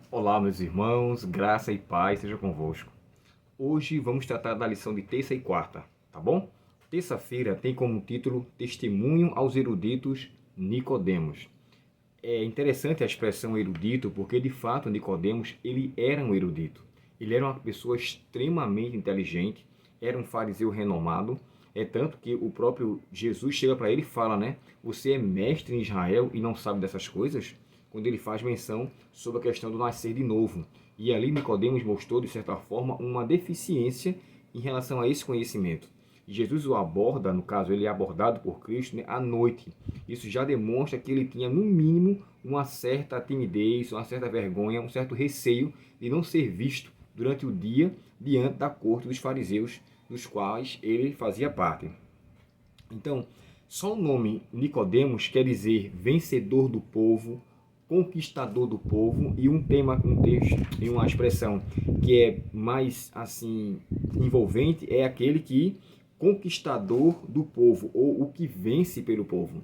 Olá, meus irmãos, graça e paz seja convosco. Hoje vamos tratar da lição de terça e quarta, tá bom? Terça-feira tem como título Testemunho aos eruditos Nicodemos. É interessante a expressão erudito porque, de fato, Nicodemos, ele era um erudito. Ele era uma pessoa extremamente inteligente, era um fariseu renomado, é tanto que o próprio Jesus chega para ele e fala, né? Você é mestre em Israel e não sabe dessas coisas? Quando ele faz menção sobre a questão do nascer de novo. E ali Nicodemos mostrou, de certa forma, uma deficiência em relação a esse conhecimento. E Jesus o aborda, no caso, ele é abordado por Cristo, né, à noite. Isso já demonstra que ele tinha, no mínimo, uma certa timidez, uma certa vergonha, um certo receio de não ser visto durante o dia diante da corte dos fariseus, dos quais ele fazia parte. Então, só o nome Nicodemos quer dizer vencedor do povo, conquistador do povo, e um texto e uma expressão que é mais assim envolvente é aquele que conquistador do povo, ou o que vence pelo povo.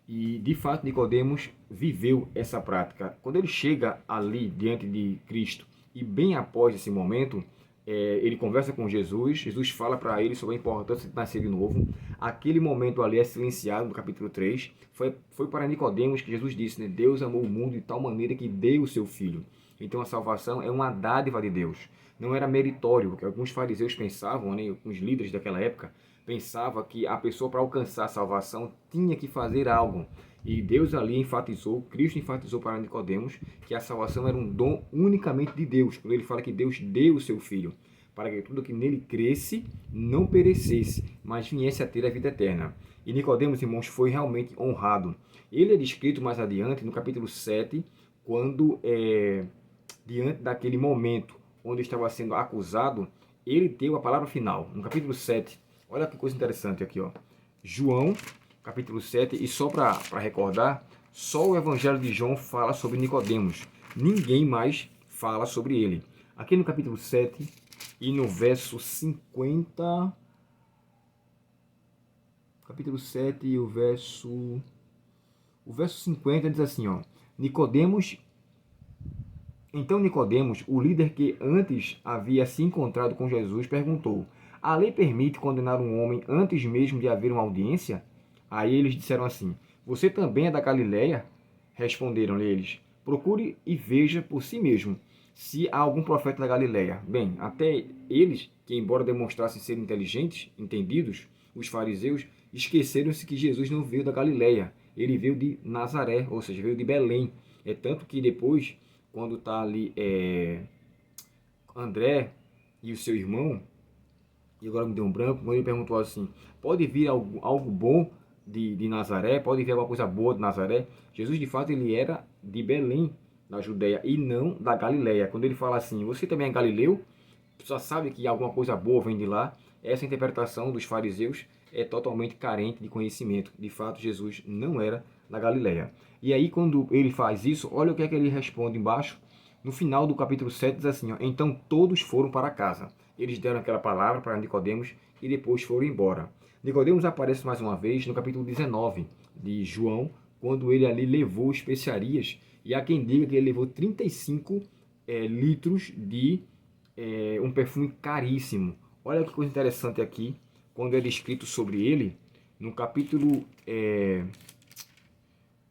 E de fato Nicodemos viveu essa prática. Quando ele chega ali diante de Cristo e bem após esse momento, ele conversa com Jesus, Jesus fala para ele sobre a importância de nascer de novo. Aquele momento ali é silenciado no capítulo 3. Foi para Nicodemos que Jesus disse, né? Deus amou o mundo de tal maneira que deu o seu Filho. Então a salvação é uma dádiva de Deus. Não era meritório, porque alguns fariseus pensavam, né, alguns líderes daquela época, pensavam que a pessoa para alcançar a salvação tinha que fazer algo. E Deus ali enfatizou, Cristo enfatizou para Nicodemos que a salvação era um dom unicamente de Deus. Quando ele fala que Deus deu o seu Filho, para que tudo que nele cresce não perecesse, mas viesse a ter a vida eterna. E Nicodemos, irmãos, foi realmente honrado. Ele é descrito mais adiante, no capítulo 7, quando, diante daquele momento onde estava sendo acusado, ele deu a palavra final. No capítulo 7, olha que coisa interessante aqui, ó. João, capítulo 7, e só para recordar, só o Evangelho de João fala sobre Nicodemos. Ninguém mais fala sobre ele. Aqui no capítulo 7 e no verso 50, capítulo 7 e o verso 50 diz assim, ó: Então Nicodemos, o líder que antes havia se encontrado com Jesus, perguntou: A lei permite condenar um homem antes mesmo de haver uma audiência? Aí eles disseram assim: Você também é da Galileia? Responderam-lhe eles: Procure e veja por si mesmo se há algum profeta da Galileia. Bem, até eles, que embora demonstrassem ser inteligentes, entendidos, os fariseus, esqueceram-se que Jesus não veio da Galileia. Ele veio de Nazaré, ou seja, veio de Belém. É tanto que depois, quando está ali André e o seu irmão, e agora me deu um branco, quando ele perguntou assim, pode vir algo bom de Nazaré? Pode vir alguma coisa boa de Nazaré? Jesus, de fato, ele era de Belém, na Judéia, e não da Galileia. Quando ele fala assim, você também é galileu? Só sabe que alguma coisa boa vem de lá. Essa interpretação dos fariseus é totalmente carente de conhecimento. De fato, Jesus não era da Galileia. E aí, quando ele faz isso, olha o que é que ele responde embaixo. No final do capítulo 7 diz assim, ó, então todos foram para casa. Eles deram aquela palavra para Nicodemos e depois foram embora. Nicodemos aparece mais uma vez no capítulo 19 de João, quando ele ali levou especiarias, e há quem diga que ele levou 35 litros de um perfume caríssimo. Olha que coisa interessante aqui, quando é descrito sobre ele, no capítulo,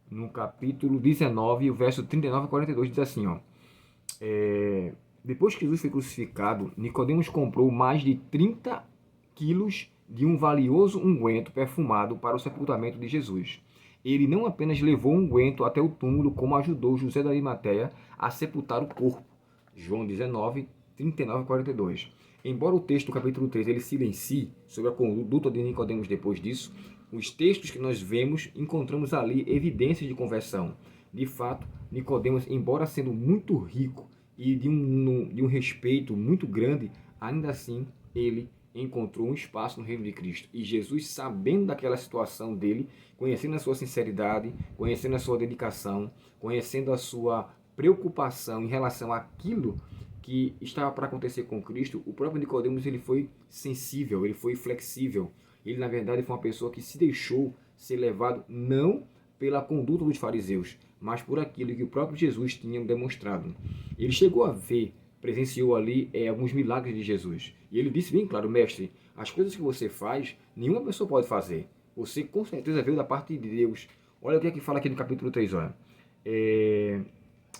no capítulo 19, o verso 39 a 42, diz assim, ó, depois que Jesus foi crucificado, Nicodemos comprou mais de 30 quilos de um valioso unguento perfumado para o sepultamento de Jesus. Ele não apenas levou o unguento até o túmulo, como ajudou José da Arimateia a sepultar o corpo. João 19, 39 e 42. Embora o texto do capítulo 3 ele silencie sobre a conduta de Nicodemos depois disso, os textos que nós vemos, encontramos ali evidências de conversão. De fato, Nicodemos, embora sendo muito rico e de um respeito muito grande, ainda assim ele encontrou um espaço no reino de Cristo. E Jesus, sabendo daquela situação dele, conhecendo a sua sinceridade, conhecendo a sua dedicação, conhecendo a sua preocupação em relação àquilo que estava para acontecer com Cristo, o próprio Nicodemos ele foi sensível, ele foi flexível. Ele, na verdade, foi uma pessoa que se deixou ser levado não pela conduta dos fariseus, mas por aquilo que o próprio Jesus tinha demonstrado. Ele chegou a ver, presenciou ali alguns milagres de Jesus. E ele disse bem claro: mestre, as coisas que você faz, nenhuma pessoa pode fazer. Você com certeza veio da parte de Deus. Olha o que é que fala aqui no capítulo 3, olha. Ele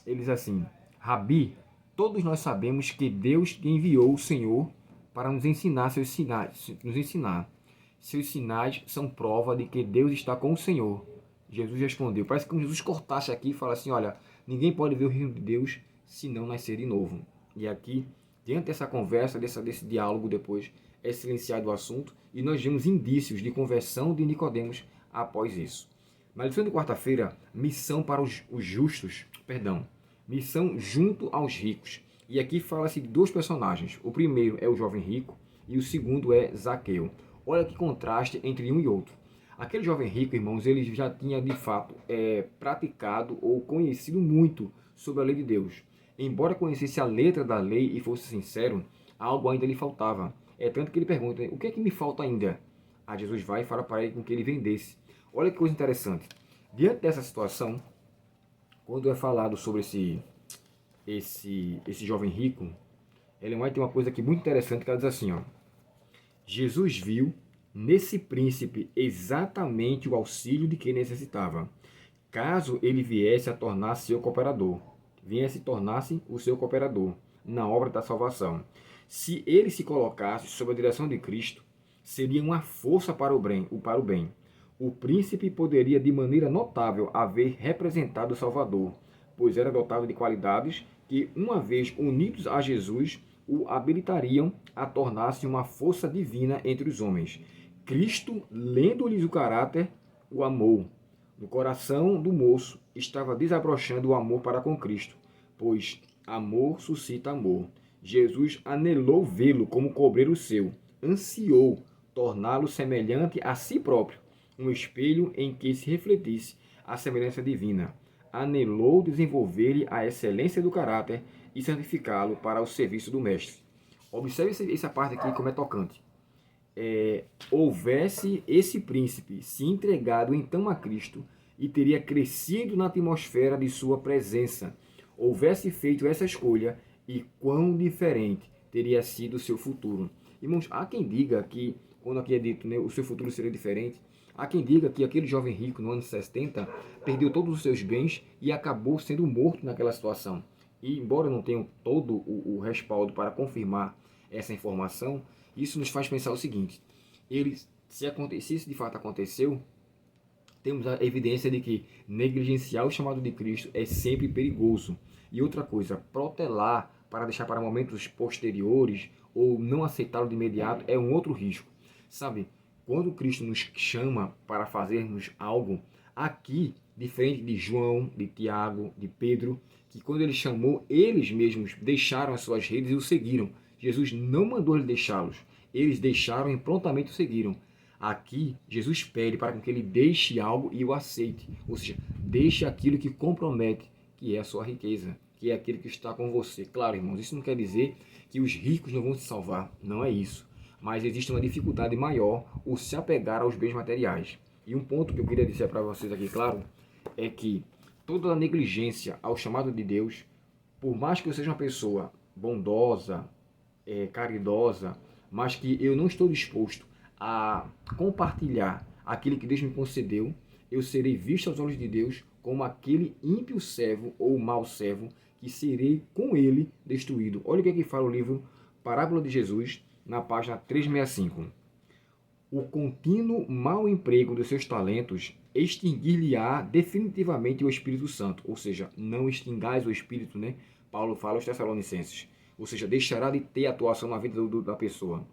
diz assim: Rabi, todos nós sabemos que Deus enviou o Senhor para nos ensinar seus sinais. Seus sinais são prova de que Deus está com o Senhor. Jesus respondeu. Parece que Jesus cortasse aqui e falasse assim: olha, ninguém pode ver o reino de Deus se não nascer de novo. E aqui, diante dessa conversa, desse diálogo depois, é silenciado o assunto e nós vemos indícios de conversão de Nicodemos após isso. Na lição de quarta-feira, missão para os justos, missão junto aos ricos. E aqui fala-se de dois personagens. O primeiro é o jovem rico e o segundo é Zaqueu. Olha que contraste entre um e outro. Aquele jovem rico, irmãos, ele já tinha de fato praticado ou conhecido muito sobre a lei de Deus. Embora conhecesse a letra da lei e fosse sincero, algo ainda lhe faltava. É tanto que ele pergunta: o que é que me falta ainda? Aí Jesus vai e fala para ele com que ele vendesse. Olha que coisa interessante. Diante dessa situação, quando é falado sobre esse jovem rico, Ellen White tem uma coisa aqui muito interessante que ela diz assim, ó: Jesus viu nesse príncipe exatamente o auxílio de que necessitava, caso ele viesse a tornar-se o seu cooperador na obra da salvação. Se ele se colocasse sob a direção de Cristo, seria uma força para o bem. O príncipe poderia de maneira notável haver representado o Salvador, pois era dotado de qualidades que, uma vez unidos a Jesus, o habilitariam a tornar-se uma força divina entre os homens. Cristo, lendo-lhes o caráter, o amou. No coração do moço estava desabrochando o amor para com Cristo, pois amor suscita amor. Jesus anelou vê-lo como cobreiro seu, ansiou torná-lo semelhante a si próprio, um espelho em que se refletisse a semelhança divina. Anelou desenvolver-lhe a excelência do caráter e santificá-lo para o serviço do Mestre. Observe essa parte aqui como é tocante. Houvesse esse príncipe se entregado então a Cristo e teria crescido na atmosfera de sua presença, houvesse feito essa escolha, e quão diferente teria sido o seu futuro. Irmãos, há quem diga que, quando aqui é dito, né, o seu futuro seria diferente, há quem diga que aquele jovem rico no ano 70 perdeu todos os seus bens e acabou sendo morto naquela situação. E embora não tenham todo o respaldo para confirmar essa informação, isso nos faz pensar o seguinte: se isso de fato aconteceu, temos a evidência de que negligenciar o chamado de Cristo é sempre perigoso. E outra coisa, protelar para deixar para momentos posteriores ou não aceitá-lo de imediato é um outro risco. Sabe, quando Cristo nos chama para fazermos algo, aqui, diferente de João, de Tiago, de Pedro, que quando ele chamou, eles mesmos deixaram as suas redes e o seguiram. Jesus não mandou eles deixá-los. Eles deixaram e prontamente o seguiram. Aqui, Jesus pede para que ele deixe algo e o aceite. Ou seja, deixe aquilo que compromete, que é a sua riqueza, que é aquele que está com você. Claro, irmãos, isso não quer dizer que os ricos não vão se salvar. Não é isso. Mas existe uma dificuldade maior o se apegar aos bens materiais. E um ponto que eu queria dizer para vocês aqui, claro, é que toda a negligência ao chamado de Deus, por mais que eu seja uma pessoa bondosa, caridosa, mas que eu não estou disposto a compartilhar aquilo que Deus me concedeu, eu serei visto aos olhos de Deus como aquele ímpio servo ou mau servo que serei com ele destruído. Olha o que é que fala o livro Parábola de Jesus, na página 365. O contínuo mau emprego dos seus talentos extinguir-lhe-á definitivamente o Espírito Santo. Ou seja, não extingais o Espírito, né? Paulo fala aos Tessalonicenses. Ou seja, deixará de ter atuação na vida da pessoa.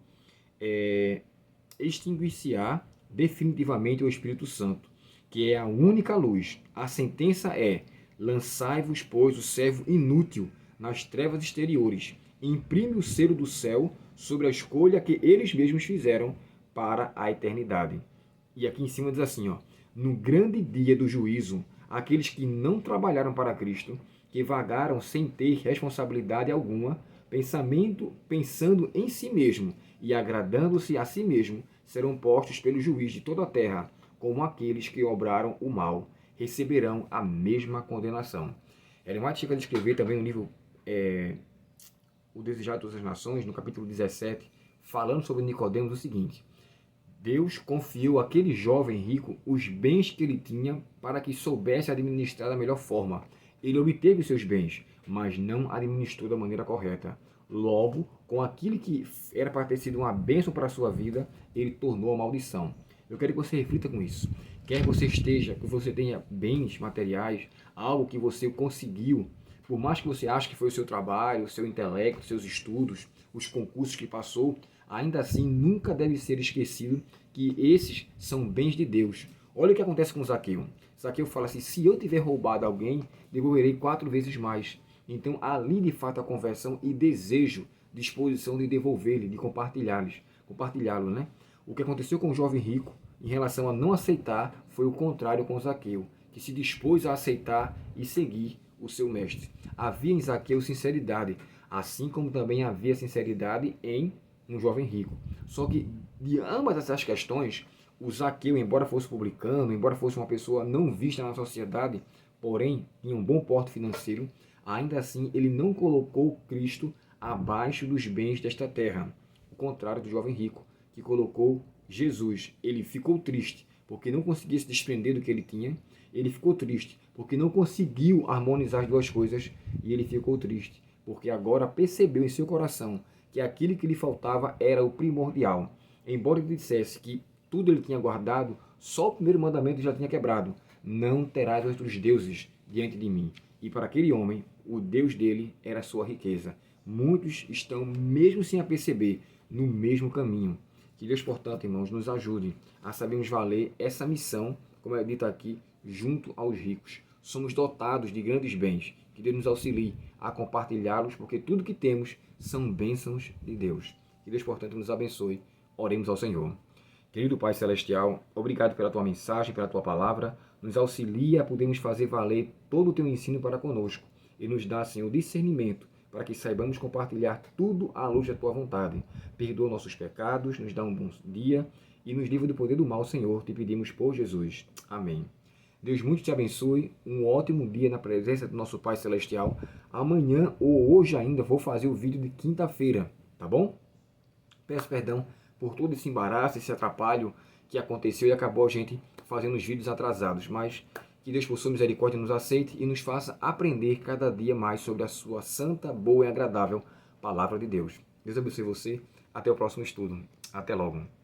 Extinguir-se-á definitivamente o Espírito Santo, que é a única luz. A sentença é: lançai-vos, pois, o servo inútil nas trevas exteriores. Imprime o selo do céu sobre a escolha que eles mesmos fizeram para a eternidade. E aqui em cima diz assim, ó: no grande dia do juízo, aqueles que não trabalharam para Cristo, que vagaram sem ter responsabilidade alguma, pensando em si mesmo e agradando-se a si mesmo, serão postos pelo juiz de toda a terra, como aqueles que obraram o mal. receberão a mesma condenação. Ellen White chega a descrever também no livro O Desejado de Todas as Nações, no capítulo 17, falando sobre Nicodemos, o seguinte: Deus confiou àquele jovem rico os bens que ele tinha para que soubesse administrar da melhor forma. Ele obteve os seus bens, mas não administrou da maneira correta. Logo, com aquilo que era para ter sido uma bênção para a sua vida, ele tornou a maldição. Eu quero que você reflita com isso. Quer que você tenha bens materiais, algo que você conseguiu, por mais que você ache que foi o seu trabalho, o seu intelecto, seus estudos, os concursos que passou, ainda assim nunca deve ser esquecido que esses são bens de Deus. Olha o que acontece com Zaqueu. Zaqueu fala assim: se eu tiver roubado alguém, devolverei 4 vezes mais. Então, ali de fato a conversão e desejo, disposição de devolver-lhe, de compartilhá-lo, né? O que aconteceu com o jovem rico em relação a não aceitar foi o contrário com Zaqueu, que se dispôs a aceitar e seguir o seu mestre. Havia em Zaqueu sinceridade, assim como também havia sinceridade em um jovem rico. Só que de ambas essas questões, o Zaqueu, embora fosse publicano, embora fosse uma pessoa não vista na sociedade, porém tinha um bom porte financeiro, ainda assim ele não colocou Cristo abaixo dos bens desta terra. O contrário do jovem rico, que colocou Jesus. Ele ficou triste porque não conseguia se desprender do que ele tinha. Ele ficou triste porque não conseguiu harmonizar as duas coisas. E ele ficou triste porque agora percebeu em seu coração que aquilo que lhe faltava era o primordial. Embora ele dissesse que tudo ele tinha guardado, só o primeiro mandamento já tinha quebrado: não terás outros deuses diante de mim. E para aquele homem, o Deus dele era a sua riqueza. Muitos estão, mesmo sem a perceber, no mesmo caminho. Que Deus, portanto, irmãos, nos ajude a sabermos valer essa missão, como é dito aqui, junto aos ricos. Somos dotados de grandes bens. Que Deus nos auxilie a compartilhá-los, porque tudo que temos são bênçãos de Deus. Que Deus, portanto, nos abençoe. Oremos ao Senhor. Querido Pai Celestial, obrigado pela Tua mensagem, pela Tua palavra. Nos auxilia a podermos fazer valer todo o Teu ensino para conosco. E nos dá, Senhor, discernimento, para que saibamos compartilhar tudo à luz da Tua vontade. Perdoa nossos pecados, nos dá um bom dia e nos livra do poder do mal, Senhor. Te pedimos por Jesus. Amém. Deus muito te abençoe, um ótimo dia na presença do nosso Pai Celestial. Amanhã ou hoje ainda vou fazer o vídeo de quinta-feira, tá bom? Peço perdão por todo esse embaraço, esse atrapalho que aconteceu e acabou a gente fazendo os vídeos atrasados, mas que Deus, por sua misericórdia, nos aceite e nos faça aprender cada dia mais sobre a sua santa, boa e agradável Palavra de Deus. Deus abençoe você. Até o próximo estudo. Até logo.